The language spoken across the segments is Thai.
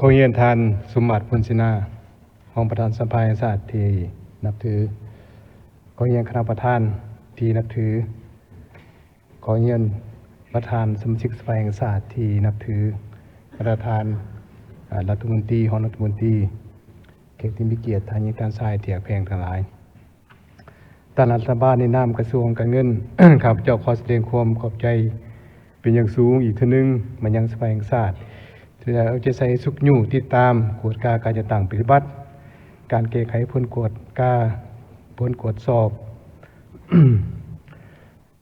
ขอเรียนทานสมบัติพุนศินาห้องประธานสภาแห่งชาติที่นับถือขอเรียนคณะประธานที่นับถือขอเรียนประธานสมาชิกสภาแห่งชาติที่นับถือประธานรัฐมนตรีห้องรัฐมนตรีเกียรติมีเกียรติทางยิการทรายเถียงแพงทั้งหลายท่านรัฐบาลในนามกระทรวงการเงิน ข้าพเจ้าขอแสดงความขอบใจเป็นอย่างสูงอีกทีนึงมันยังสภาแห่งชาติเราจะใส่สุกอยู่ติดตามกวดการจะต่างปฏิบัติการแก้ไขผลกวดผลกวดสอบ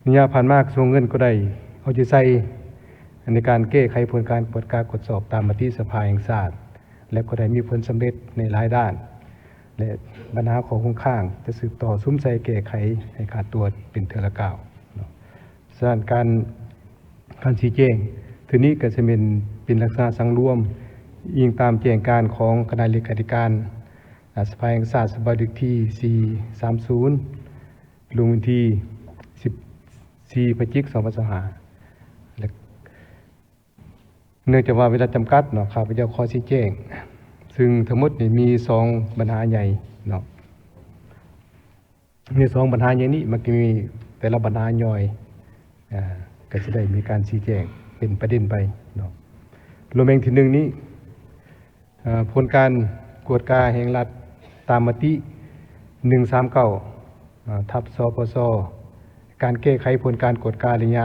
นิยาผ่านมากทรงเงินก็ได้เขาจะใส่ในการแก้ไขผลการกวดการกวดสอบตามมติสภาแห่งชาติและก็ได้มีผลสำเร็จในหลายด้านและปัญหาของคงข้างจะสืบต่อซุ้มใส่แก้ไขให้ขาดตัวเป็นเทอละก้าวสถานการชี้แจงทีนี้ก็จะเป็นลักษณะสังรวมอิงตามแจงการของคณะเลขาธิการสภาแห่งชาติฉบับเลขที่430ลงวันที่14พฤศจิกายน2565เนื่องจากว่าเวลาจำกัดเนาะข้าพเจ้าขอชี้แจงซึ่งทั้งหมดนี่มี2ปัญหาใหญ่เนาะมี2ปัญหาใหญ่นี้มันก็มีแต่ละปัญหาย่อยก็จะได้มีการชี้แจงเป็นประเด็นไปเนาะรวมเองที่1นี้ผลการกวดการแห่งรัฐตามมติ139ทับสปสการแก้ไขผลการกวดการระยะ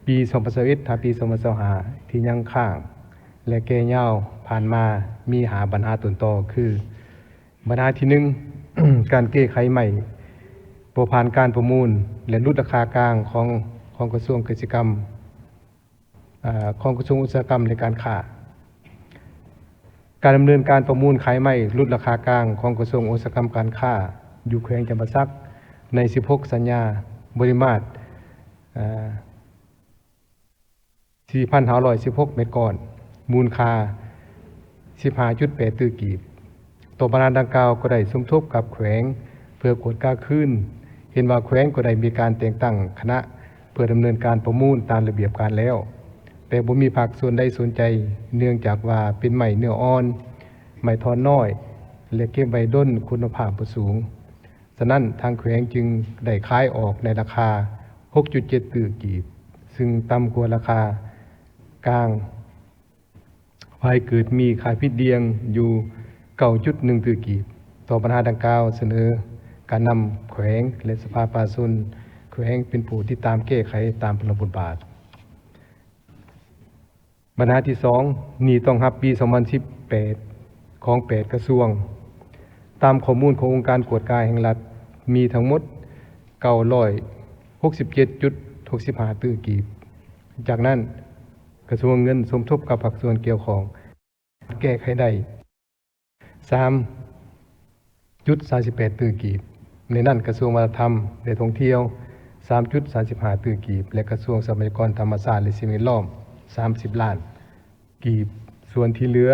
ปี2021ถึงปี2025ที่ยังค้างและแก้ยาวผ่านมามีหาปัญหาต้นตอคือปัญหาที่1 การแก้ไขใหม่บ่ผ่านการประมูลและลดราคากลางของกระทรวงเกษตรกรรมของกระทรวงอุตสาหกรรมในการค้าการดำเนินการประมูลขายไม้ลดราคากลางของกระทรวงอุตสาหกรรมการค้าอยู่แขวงจำปาสักใน16สัญญาบริมาตร4,516 เมตรก้อนมูลค่า 15.8 ตื้อกีบตัวปัญหาดังกล่าวก็ได้สมทบกับแขวงเพื่อกวดการขึ้นเห็นว่าแขวงก็ได้มีการแต่งตั้งคณะเพื่อดำเนินการประมูลตามระเบียบการแล้วแต่บ่มีภาคส่วนใดสนใจเนื่องจากว่าเป็นไม้เนื้ออ่อนไม้ทอนน้อยและเก็บไว้ด้นคุณภาพบ่สูงฉะนั้นทางแขวงจึงได้ขายออกในราคา 6.7 ตื้อกีบซึ่งต่ำกว่าราคากลางภายเกิดมีค่าผิดเดียงอยู่ 9.1 ตื้อกีบต่อปัญหาดังกล่าวเสนอการนำแขวงและสภาประชาชนแขวงเป็นผู้ที่ตามแก้ไขตามพระบทบาทปัญหาที่2หนี้ต้องรับปี2018ของ8กระทรวงตามข้อมูลขององค์การกวดการแห่งรัฐมีทั้งหมด 967.65 ตื้อกีบจากนั้นกระทรวงเงินสมทบกับภาคส่วนเกี่ยวข้องแก้ไขได้ 3.38 ตื้อกีบในนั้นกระทรวงวัฒนธรรมและท่องเที่ยว 3.35 ตื้อกีบและกระทรวงทรัพยากรธรรมชาติและสิ่งแวดล้อม30 ล้านกีบส่วนที่เหลือ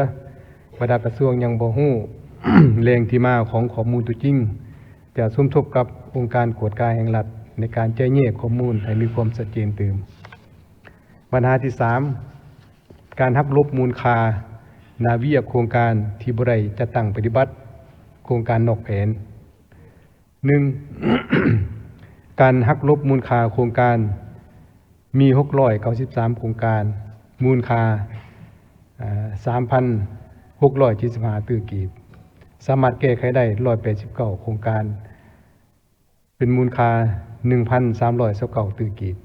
บรรดากระทรวงยังบ่ฮู้ แหล่งที่มาของข้อมูลตัวจริงจะสมทบกับองค์การกวดการแห่งรัฐในการแจ้งแยกข้อมูลให้มีความชัดเจนเติมปัญหาที่3การหักลบมูลค่านาวิกโครงการที่บ่ได้จัดตั้งปฏิบัติโครงการนอกแผน 1. การหักลบมูลค่าโครงการมี693โครงการมูลค่า3,675 ตื้อกีบสามารถแก้ไขได้189โครงการเป็นมูลค่า 1,329 ตื้อกีบ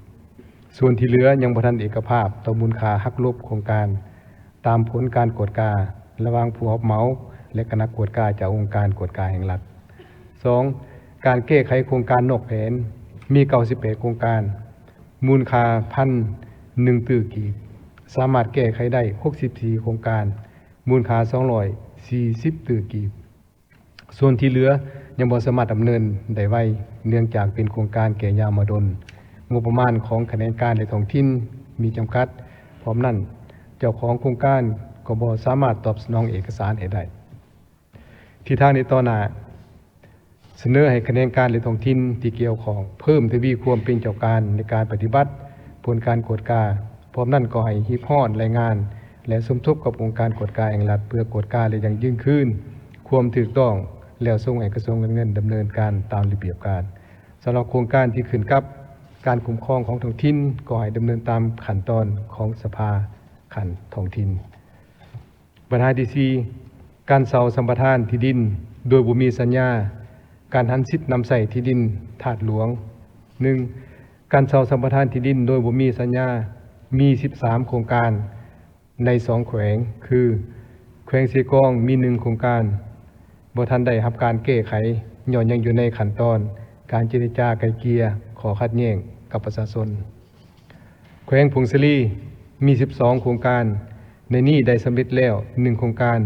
ส่วนที่เหลือยังบ่ทันเอกภาพต่อมูลค่าหักลบโครงการตามผลการกวดการระหว่างผู้รับเหมาและคณะกวดการจากองค์การกวดการแห่งรัฐ 2. การแก้ไขโครงการนอกแผนมี98โครงการมูลค่า 1,001 ตื้อกีบสามารถแก้ไขได้64โครงการมูลค่า240ตื้อกีบส่วนที่เหลือยังบ่สามารถดำเนินได้ไว้เนื่องจากเป็นโครงการแก่ยาวมาดนงบประมาณของคณะกรรมการในท้องถิ่นมีจำกัดพร้อมนั้นเจ้าของโครงการก็บ่สามารถตอบสนองเอกสารให้ได้ที่ทางในต่อหน้าเสนอให้คณะกรรมการในท้องถิ่นที่เกี่ยวข้องเพิ่มทวีความเป็นเจ้าการในการปฏิบัติผลการกวดการพร้อมนั้นก็ให้ฮีพอดรายงาน และสมทบกับองค์การกวดการแห่งรัฐเพื่อกวดการและยังยิ่งขึ้นความถูกต้องแล้วส่งให้กระทรวงการเงินดำเนินการตามระเบียบการสำหรับโครงการที่ขึ้นกับการคุ้มครองของท้องถิ่นก็ให้ดำเนินตามขั้นตอนของสภาขั้นท้องถิ่นปัญหาที่4การเซาสัมปทานที่ดินโดยบ่มีสัญญาการหันสิทธิ์นำใส่ที่ดินทาสหลวง 1. การเซาสัมปทานที่ดินโดยบ่มีสัญญามี13โครงการใน2แขวงคือแขวงเสกองมี1โครงการบ่ทันได้รับการแก้ไขย้อนยังอยู่ในขั้นตอนการเจรจาไกล่เกลี่ยขอขัดแย้งกับประชาชนแขวงพงศลีมี12โครงการในนี้ได้สำเร็จแล้ว1โครงการ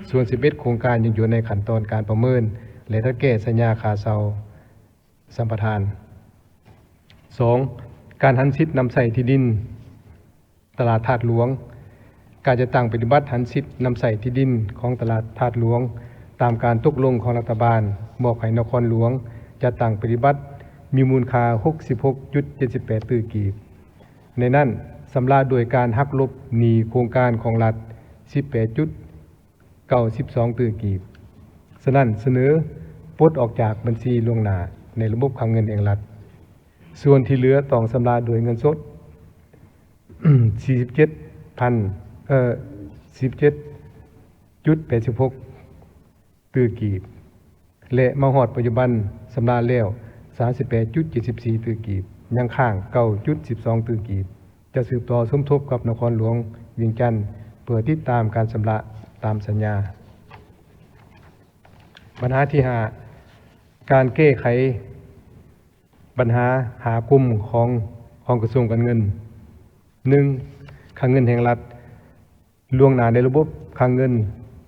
ส่วน11โครงการยังอยู่ในขั้นตอนการประเมินและถ้าแก้สัญญาค่าเซาสัมปทาน 2. การหันสิทธิ์นำใส่ที่ดินตลาดธาตุหลวงการจะตั้งปฏิบัติหันสิทธิ์นำใส่ที่ดินของตลาดธาตุหลวงตามการตกลงของรัฐบาลมอบให้นครหลวงจะตั้งปฏิบัติมีมูลค่า 66.78 ตื้อกีบในนั้นสำราญโดยการหักลบหนี้โครงการของรัฐ 18.92 ตื้อกีบฉะนั้นเสนอปลดออกจากบัญชีล่วงหน้าในระบบคลังเงินแห่งรัฐส่วนที่เหลือต้องสำราญโดยเงินสด 17.86 ตื้อกีบและมาฮอดปัจจุบันสำราญแล้ว 38.74 ตื้อกีบยังค้าง 9.12 ตื้อกีบจะสืบต่อสมทบกับนครหลวงเวียงจันทน์เพื่อติดตามการชำระตามสัญญาปัญหาที่5การแก้ไขปัญหาหากลุ่มของกระทรวงการเงิน 1. คลังเงินแห่งรัฐล่วงหน้าในระบบคลังเงิน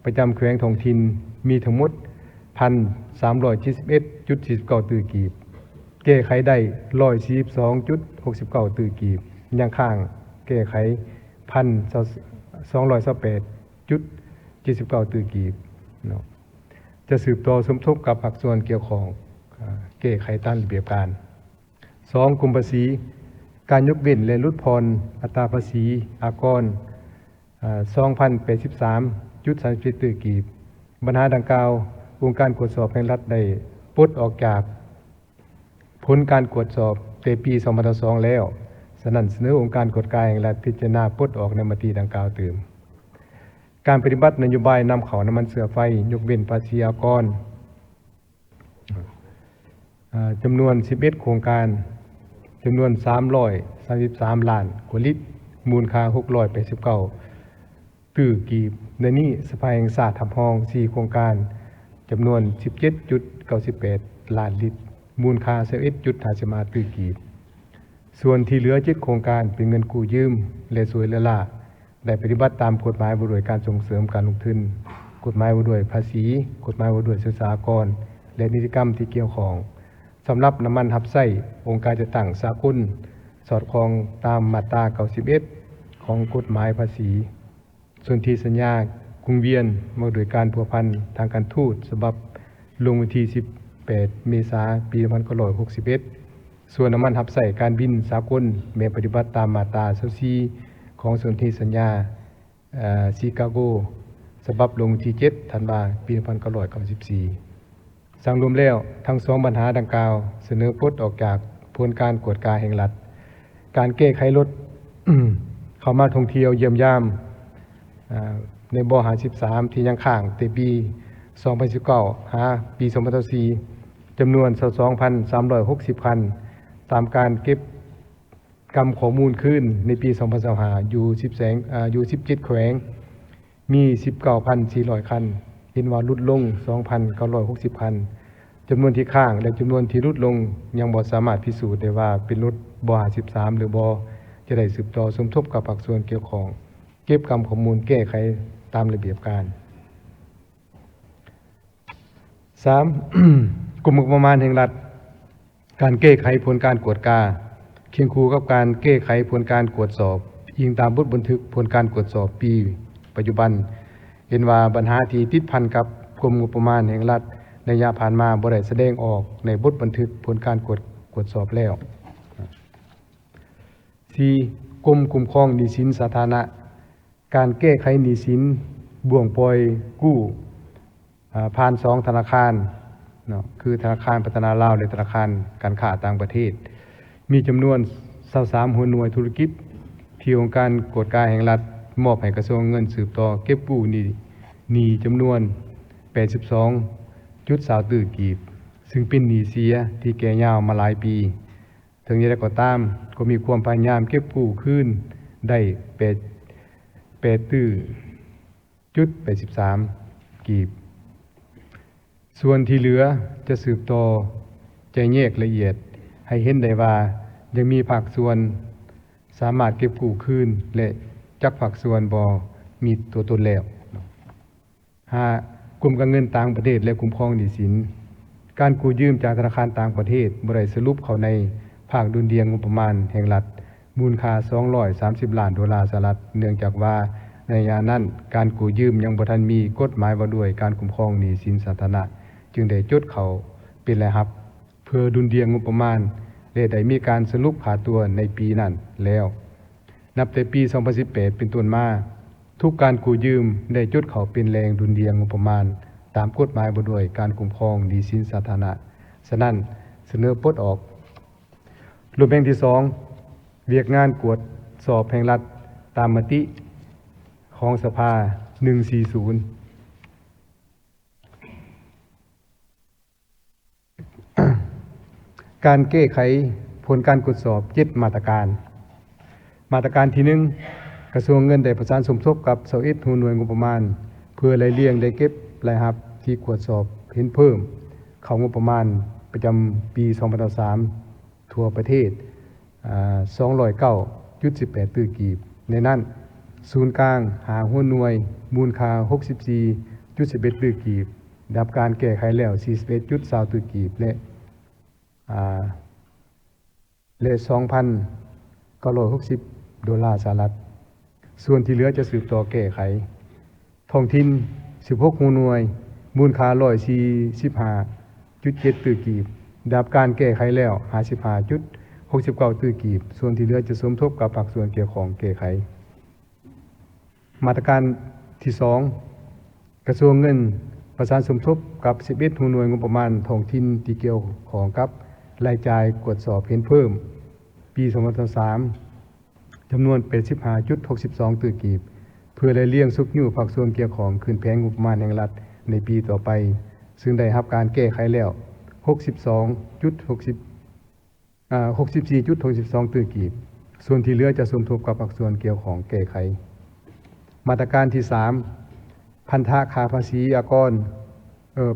ประจำแขวงท้องถิ่นมีทั้งหมด 1,371.49 ตื้อกีบแก้ไขได้ 142.69 ตื้อกีบยังค้างแก้ไข 1,228.79 ตื้อกีบจะสืบต่อสมทบกับภาคส่วนเกี่ยวข้องแก้ไขตามระเบียบการ 2. กรมภาษีการยกเว้นและลดผ่อนอัตราภาษีอากร 2,083.37 ตื้อกีบปัญหาดังกล่าวองค์การตรวจสอบแห่งรัฐได้ปลดออกจากผลการตรวจสอบในปี 2002 แล้วฉะนั้นเสนอองค์การกฎการแห่งรัฐพิจารณาปลดออกในมติดังกล่าวเติมการปฏิบัตินโยบายนำเข้าน้ำมันเสือไฟยกเว้นภาษีอากรจำนวน11โครงการจำนวน333ล้านกว่าลิตรมูลค่า689ตื้อกีบในนี้สภาแห่งชาติทำห้อง4โครงการจำนวน 17.98 ล้านลิตรมูลค่า 11.55 ตื้อกีบส่วนที่เหลือ7โครงการเป็นเงินกู้ยืมและสวยและล่าได้ปฏิบัติตามกฎหมายว่าด้วยการส่งเสริมการลงทุนกฎหมายว่าด้วยภาษีกฎหมายว่าด้วยศึกษากรและนิติกรรมที่เกี่ยวข้องสำหรับน้ำมันหับไส้องค์การจะตั้งสากลสอดคล้องตามมาตรา 91 ของกฎหมายภาษีส่วนที่สัญญากรุงเวียนมาโดยการพัวพันทางการทูตฉบับลงวันที่ 18 เมษายน ปี 1961ส่วนน้ำมันหับไส้การบินสากลแม้ปฏิบัติตามมาตรา 24 ของส่วนที่สัญญาชิคาโกฉบับลงวันที่ 7 ธันวาคม ปี 1994สังรวมแล้วทั้งสองปัญหาดังกล่าวเสนอปลดออกจากผลการกวดการแห่งรัฐการแก้ไขลด เข้ามาท่องเที่ยวเยี่ยมยามในบหา13ที่ยังค้างแต่ปี 2019 หาปี 2024 จำนวน 22,360 คันตามการเก็บกำข้อมูลขึ้นในปี 2025 อยู่17แขวงมี 19,400 คันเห็นว่าลดลง 2,960 คันจำนวนที่ค้างและจำนวนที่ลดลงยังบ่สามารถพิสูจน์ได้ว่าเป็นรถบ13หรือบ่จะได้สืบต่อสมทบกับภาคส่วนเกี่ยวข้องเก็บกำข้อมูลแก้ไขตามระเบียบการ 3. กรมงบประมาณแห่งรัฐการแก้ไขผลการกวดกาเคียงคู่กับการแก้ไขผลการตรวจสอบอิงตามบทบันทึกผลการตรวจสอบปีปัจจุบันเห็นว่าปัญหาที่ติดพันกับกรมงบประมาณแห่งรัฐในระยะผ่านมาบ่ได้แสดงออกในบทบันทึกผลการตรวจสอบแล้ว 4. กรมคุ้มครองหนี้สินสาธารณะ การแก้ไขหนี้สินบ่วงปล่อยกู้ผ่าน2ธนาคารเนาะคือธนาคารพัฒนาลาวและธนาคารการค้าต่างประเทศมีจำนวน23หัวหน่วยธุรกิจที่องค์การกวดการแห่งรัฐมอบให้กระทรวงเงินสืบต่อเก็บกู้หนี้จำนวน 82.20 ตื้อกีบซึ่งเป็นหนี้เสียที่แก่ยาวมาหลายปีถึงอย่างไรก็ตามก็มีความพยายามเก็บกู้คืนได้8ตื้อจุด83กีบส่วนที่เหลือจะสืบต่อจะแยกละเอียดให้เห็นได้ว่ายังมีภาคส่วนสามารถเก็บกู้คืนและจักภาคส่วนบ่มีตัวตนแล้วกลุ่มการเงินต่างประเทศและคุ้มครองหนี้สินการกู้ยืมจากธนาคารต่างประเทศบ่ได้สรุปเข้าในภาคดุลเดียงงบประมาณแห่งรัฐมูลค่า$230 ล้านเนื่องจากว่าในระยะนั้นการกู้ยืมยังบ่ทันมีกฎหมายว่าด้วยการคุ้มครองหนี้สินสาธารณะจึงได้จดเข้าเป็นรายรับเพื่อดุลเดียงงบประมาณและได้มีการสรุปค่าตัวในปีนั้นแล้วนับแต่ปี2018เป็นต้นมาทุกการกู้ยืมได้จดเข้าเป็นแรงดุลเดียงงบประมาณตามกฎหมายว่าด้วยการคุ้มครองหนี้สินสาธารณะฉะนั้นเสนอปลดออกรูปแบบที่2เวียกงานกวดสอบแห่งรัฐตามมติของสภา140การแก้ไขผลการกวดสอบ7มาตรการที่1กระทรวงเงินได้ประสานสมทบกับ21หน่วยงบประมาณเพื่อรายเรียงได้เก็บรายรับที่กวดสอบเห็นเพิ่มเข้างบประมาณประจำปี2023ทั่วประเทศ209.18 ตื้อกีบในนั้นศูนย์กลางหาหัวหน่วยมูลค่า 64.11 ตื้อกีบได้รับการแก้ไขแล้ว 41.20 ตื้อกีบและ$2,960 ส่วนที่เหลือจะสืบต่อแก้ไขท้องถิ่น16หัวหน่วยมูลค่า 145.7 ตื้อกีบได้รับการแก้ไขแล้ว 55.69 ตื้อกีบส่วนที่เหลือจะสมทบกับภาคส่วนเกี่ยวข้องแก้ไขมาตรการที่2กระทรวงเงินประสานสมทบกับ11หน่วยงบประมาณท้องถิ่นที่เกี่ยวข้องกับรายจ่ายกวดสอบเห็นเพิ่มปี2023จำนวน 85.62 ตื้อกีบเพื่อได้เลี้ยงสุกยู่ภาคส่วนเกี่ยวข้องขึ้นแผนงบประมาณแห่งรัฐในปีต่อไปซึ่งได้รับการแก้ไขแล้ว 64.62 ตื้อกีบส่วนที่เหลือจะสมทบกับภาคส่วนเกี่ยวข้องแก้ไขมาตรการที่3พันธะค่าภาษีอากร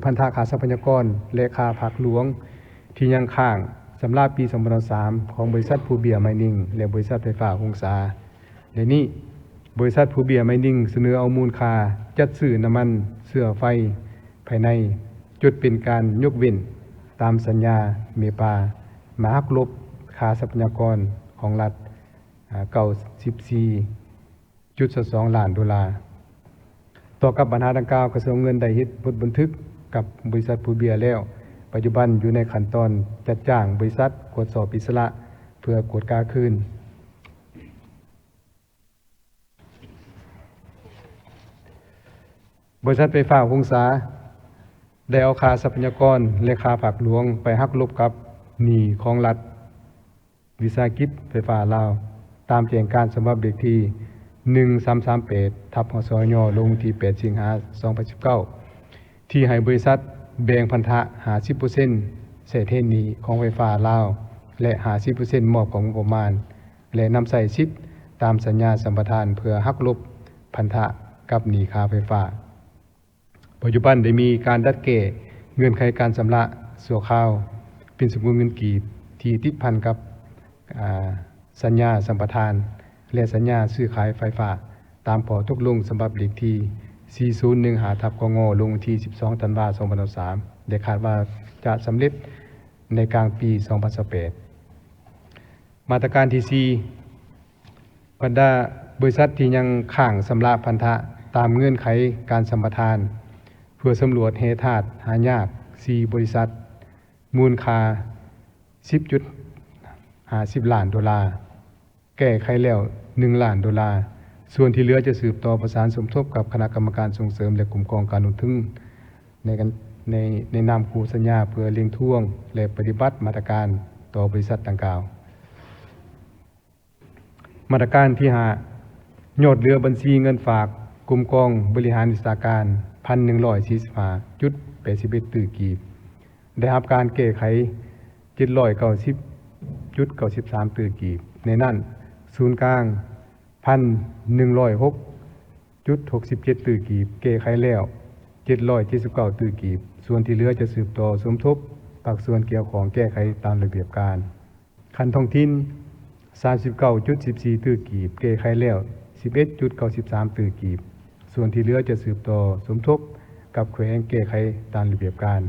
พันธะค่าทรัพยากรและค่าภาคหลวงที่ยังค้างสำหรับปี2023ของบริษัทภูเบียร์ไมนิ่งและบริษัทไฟฟ้าหงสาและนี้บริษัทภูเบียร์ไมนิ่งเสนอเอามูลค่าจัดซื้อน้ำมันเสื้อไฟภายในจุดเป็นการยกเว้นตามสัญญาเมปามาหักลบค่าทรัพยากรของรัฐ$94.22 ล้านต่อกับปัญหาดังกล่าวกระทรวงเงินได้เฮ็ดบทบันทึกกับบริษัทภูเบียร์แล้วปัจจุบันอยู่ในขั้นตอนจัดจ้างบริษัทกวดสอบอิสระเพื่อกวดกาคืนบริษัทไฟฟ้าหงสาได้เอาค่าทรัพยากรและค่าภาคหลวงไปหักลบกับหนี้ของรัฐวิสาหกิจไฟฟ้าลาวตามแจ้งการฉบับเลขที่1338/หสยลงที่8สิงหาคม2019ที่ให้บริษัทแบ่งพันธะ 50% ใช้เทนหนี้ของไฟฟ้าลาวและ 50% มอบของงบประมาณและนำใส่สิทธิ์ตามสัญญาสัมปทานเพื่อหักลบพันธะกับหนี้ค่าไฟฟ้าปัจจุบันได้มีการดัดแก้เงื่อนไขการชำระชั่วคราวเป็นสกุลเงินกีบที่ติดพันกับสัญญาสัมปทานและสัญญาซื้อขายไฟฟ้าตามข้อตกลงฉบับเลขที่4015/กงลงที่12ธันวาคม2023ได้คาดว่าจะสำเร็จในกลางปี2028มาตรการที่4บรรดาบริษัทที่ยังค้างชำระพันธะตามเงื่อนไขการสัมปทานเพื่อสำรวจเหตุธาตุหายาก4บริษัทมูลค่า$10.50 ล้านแก้ไขแล้ว$1 ล้าน ส่วนที่เหลือจะสืบต่อประสานสมทบกับคณะกรรมการส่งเสริมและคุ้มครองการลงทุนในนามคู่สัญญาเพื่อเร่งท่วงและปฏิบัติมาตรการต่อบริษัทดังกล่าวมาตรการที่5ยอดเหลือบัญชีเงินฝากกลุ่มกองบริหารวิชาการ 1,145.81 ตื้อกีบได้รับการแก้ไข 790.93 ตื้อกีบในนั้นศูนย์กลาง 1,106.67 ตื้อกีบแก้ไขแล้ว779 ตื้อกีบส่วนที่เหลือจะสืบต่อสมทบภาคส่วนเกี่ยวของแก้ไขตามระเบียบการคันท้องถิ่น 39.14 ตื้อกีบแก้ไขแล้ว 11.93 ตื้อกีบส่วนที่เหลือจะสืบต่อสมทบกับแขวงแก้ไขตามระเบียบการ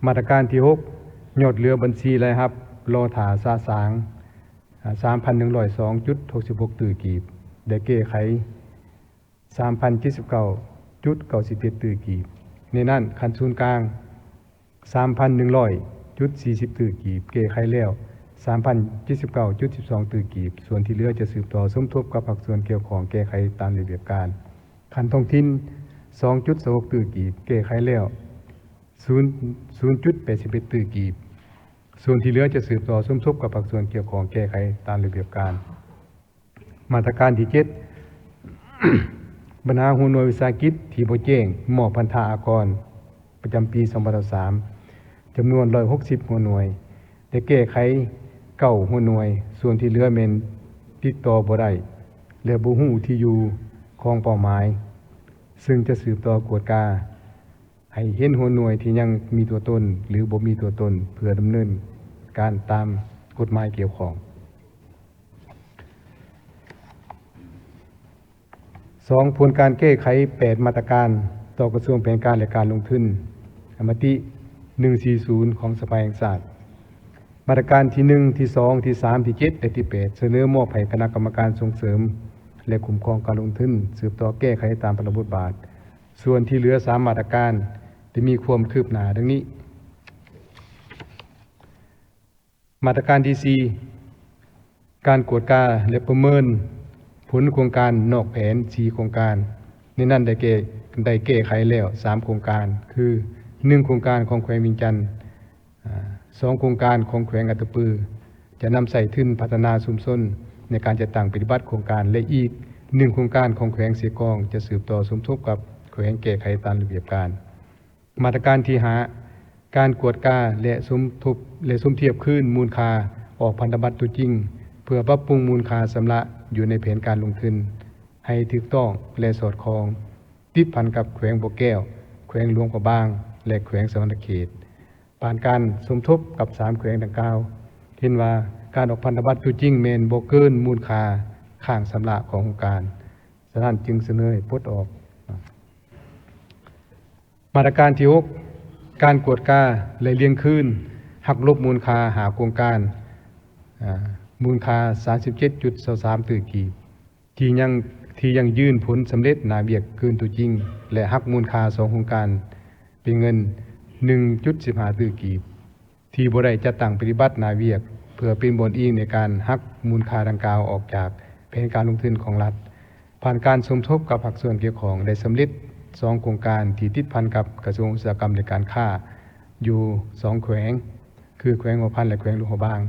มาตรการที่6ยอดเหลือบัญชีรายรับรอถาซาสาง 3,102.66 ตื้อกีบได้แก้ไข 3,079.97 ตื้อกีบในนั้นคันศูนย์กลาง 3,100.40 ตื้อกีบแก้ไขแล้ว 3,079.12 ตื้อกีบส่วนที่เหลือจะสืบต่อสมทบกับภาคส่วนเกี่ยวของแก้ไขตามระเบียบการคันท้องถิ่น 2.26 ตื้อกีบแก้ไขแล้ว 0.81 ตื้อกีบส่วนที่เหลือจะสืบต่อสมทบกับภาคส่วนเกี่ยวของแก้ไขตามระเบียบการมาตรการที่7 ปัญหาหัวหน่วยวิสาหกิจที่บ่แจ้งมอบพันธะอากรประจำปี2023จำนวน160หัวหน่วยได้แก้ไข9หัวหน่วยส่วนที่เหลือแม่นติดต่อบ่ได้และบ่ฮู้ที่อยู่ของเป้าหมายซึ่งจะสืบต่อกวดกาให้เห็นหัวหน่วยที่ยังมีตัวตนหรือบ่มีตัวตนเพื่อดำเนินการตามกฎหมายเกี่ยวของ2ผลการแก้ไข8มาตรการต่อกระทรวงแผนการและการลงทุนมติ140ของสภาแห่งชาติมาตรการที่1ที่2ที่3ที่7และที่8เสนอมอบให้คณะกรรมการส่งเสริมและคุ้มครองการลงทุนสืบต่อแก้ไขตามพระบทบาทส่วนที่เหลือ3มาตรการที่มีความคืบหน้าดังนี้มาตรการที่4การกวดกาและประเมินผลโครงการนอกแผน4โครงการในนั้นได้แก้ไขแล้ว3โครงการคือ1โครงการของแขวงวิงจันทน์2โครงการของแขวงอัตตปือจะนำใส่ทุนพัฒนาชุมชนในการจัดตั้งปฏิบัติโครงการและอีก1โครงการของแขวงเสกองจะสืบต่อสมทบกับแขวงแก้ไขตามระเบียบการมาตรการที่5การกวดกาและสมทบและสมเทียบคืนมูลค่าออกพันธบัตรตัวจริงเพื่อปรับปรุงมูลค่าชำระอยู่ในแผนการลงทุนให้ถูกต้องและสอดคล้องติดพันกับแขวงบ่อแก้วแขวงหลวงพระบางและแขวงสวรรณเขตผ่านการสมทบกับ3แขวงดังกล่าวเห็นว่าการออกพันธบัตรตัวจริงแม่นบ่เกินมูลค่าข้างชำระของโครงการฉะนั้นจึงเสนอให้ปลดออกมาตรการที่6การกวดกาและเลี้ยงคืนหักลบมูลค่าหาโครงการมูลค่า 37.23 ตื้อกีบที่ยังยื่นผลสำเร็จหน้าเวียกเกินตัวจริงและหักมูลค่า2โครงการเป็นเงิน 1.15 ตื้อกีบที่บ่ได้จัดตั้งปฏิบัติหน้าเวียกเพื่อเป็นบนอิงในการหักมูลค่าดังกล่าวออกจากแผนการลงทุนของรัฐผ่านการสมทบกับภาคส่วนเกี่ยวข้องได้สำเร็จ2โครงการที่ติดพันกับกระทรวงอุตสาหกรรมและการค้าอยู่2แขวงคือแขวงหัวพันและแขวงหลวงพระบาง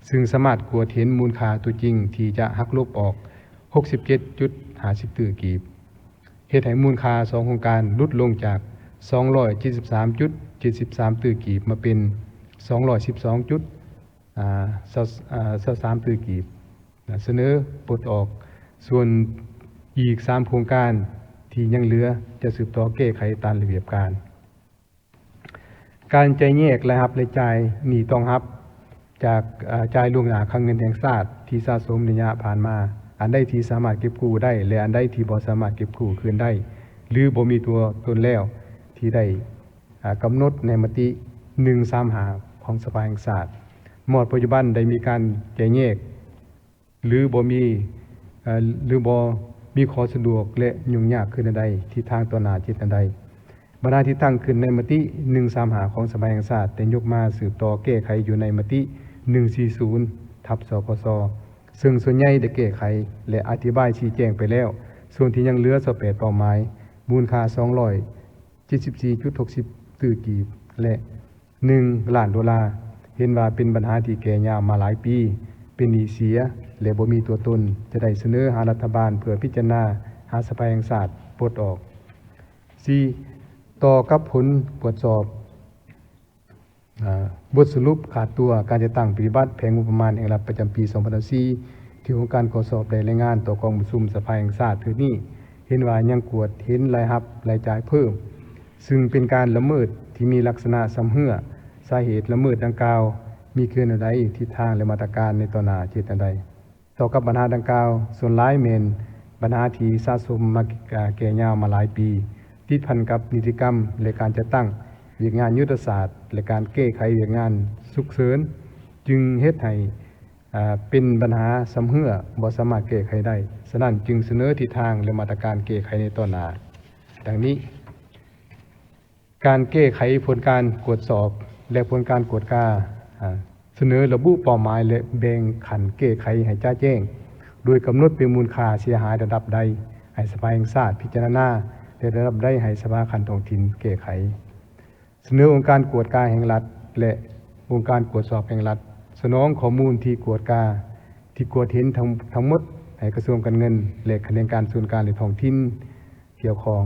ซึ่งสามารถกวดเห็นมูลค่าตัวจริงที่จะหักลบออก 67.50 ตื้อกีบเฮ็ดให้มูลค่า2โครงการลดลงจาก 273.73 ตื้อกีบมาเป็น 212.23 ตื้อกีบเสนอปลดออกส่วนอีก3โครงการที่ยังเหลือจะสืบต่อแก้ไขตามระเบียบการจ่ายแยกรายรับรายจ่ายหนี้ต้องรับจากจ่ายล่วงหน้าค่าเงินแห่งชาติที่สะสมระยะผ่านมาอันใดที่สามารถเก็บกู้ได้และอันใดที่บ่สามารถเก็บกู้คืนได้หรือบ่มีตัวตนแล้วที่ได้กำหนดในมติ135ของสภาแห่งชาติหมดปัจจุบันได้มีการจ่ายแยกหรือบ่มีข้อสะดวกและยุ่งยากขึ้นใดที่ทางต่อหน้าจิตใดบรรดาที่ตั้งขึ้นในมติ135ของสภาแห่งชาติแต่ยกมาสืบต่อแก้ไขอยู่ในมติ140/สพส ซึ่งส่วนใหญ่ได้แก้ไขและอธิบายชี้แจงไปแล้วส่วนที่ยังเหลือ28เป้าหมายมูลค่า274.60ตื้อกีบและ1ล้านดอลลาร์เห็นว่าเป็นปัญหาที่แก่ยาวมาหลายปีเป็นหนี้เสียและบ่มีตัวตนจะได้เสนอหารัฐบาลเพื่อพิจารณาหาสภาแห่งชาติปลดออก 4. ต่อกับผลตรวจสอบบทสรุปขาดตัวการจะตั้งปฏิบัติแผนงบประมาณแห่งรัฐประจำปี2024ที่องค์การกสอบได้รายงานต่อกองประชุมสภาแห่งชาติถือนี้เห็นว่ายังกวดเห็นรายรับรายจ่ายเพิ่มซึ่งเป็นการละเมิดที่มีลักษณะซ้ำเหือสาเหตุละเมิดดังกล่าวมีเกินใดทิศทางและมาตรการในต่อหน้าเจตใดต่อกับปัญหาดังกล่าวส่วนหลายแม่นปัญหาที่สะสมมาแก่ยาวมาหลายปีติดพันกับนิติกรรมและการจัดตั้งเวียกงานยุทธศาสตร์และการแก้ไขเวียกงานฉุกเฉินจึงเฮ็ดให้เป็นปัญหาซ้ำเหือบ่สามารถแก้ไขได้ฉะนั้นจึงเสนอทิศทางและมาตรการแก้ไขในต่อหน้าดังนี้การแก้ไขผลการตรวจสอบและผลการกวดกาเสนอระบุเป้าหมายและแบ่งขันแก้ไขให้ชัดแจ้งโดยกำหนดเป็นมูลค่าเสียหายระดับใดให้สภาแห่งชาติพิจารณาและระดับใดให้สภาคันท้องถิ่นแก้ไขเสนอองค์การกวดกาแห่งรัฐและองค์การตรวจสอบแห่งรัฐสนองข้อมูลที่กวดกาที่กวดเห็นทั้งหมดให้กระทรวงการเงินและคณะกรรมการส่วนกลางในท้องถิ่นเกี่ยวข้อง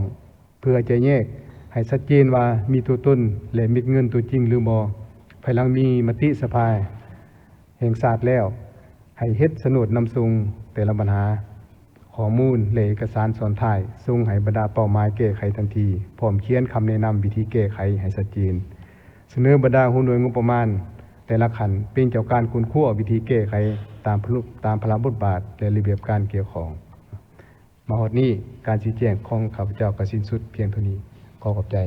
เพื่อจะแยกให้ชัดเจนว่ามีตัวตนและเม็ดเงินตัวจริงหรือบ่ภายหลังมีมติสภาแห่งชาติแล้วให้เฮ็ดโฉนดนำส่งแต่ละปัญหาข้อมูลและเอกสารสอนท้ายส่งให้บรรดาเป้าหมายแก้ไขทันทีพร้อมเขียนคำแนะนำวิธีแก้ไขให้ชัดเจนเสนอบรรดาหัวหน่วยงบประมาณแต่ละขันเป็นเจ้าการคุ้นคั่ววิธีแก้ไขตามพระบทบาทและระเบียบการเกี่ยวข้องมาฮอดนี้การชี้แจงของข้าพเจ้าก็สิ้นสุดเพียงเท่านี้ขอขอบใจ